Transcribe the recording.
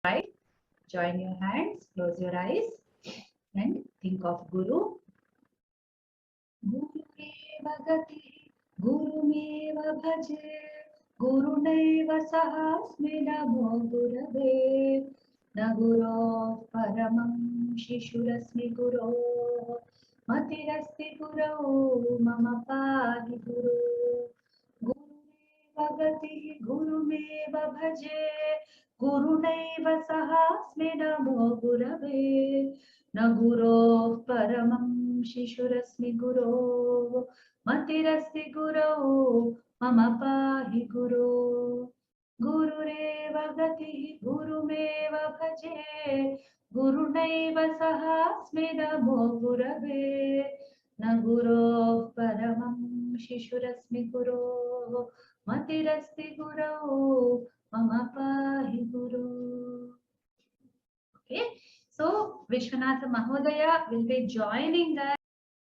right? Join your hands, close your eyes, and think of Guru. Gurumeva gati, Gurumeva bhaje, Gurunaiva sahasmi namo Gurave. Na Guro paramam shishurasmi Guro, Matirasti Guru mama pahi Guru. Gurumeva gati, Gurumeva bhaje, Gurunaiva sahasmi namo Gurave. न गुरो परमं शिशुरस्मि गुरो मतिरस्ति गुरो मम पाहि गुरो गुरुरेव गतिः गुरुमेव भजे गुरुणैव सहास्मि नमो गुरवे न गुरो परमं शिशुरस्मि गुरो मतिरस्ति गुरो मम पाहि गुरो. Okay. So Vishwanatha Mahodaya will be joining us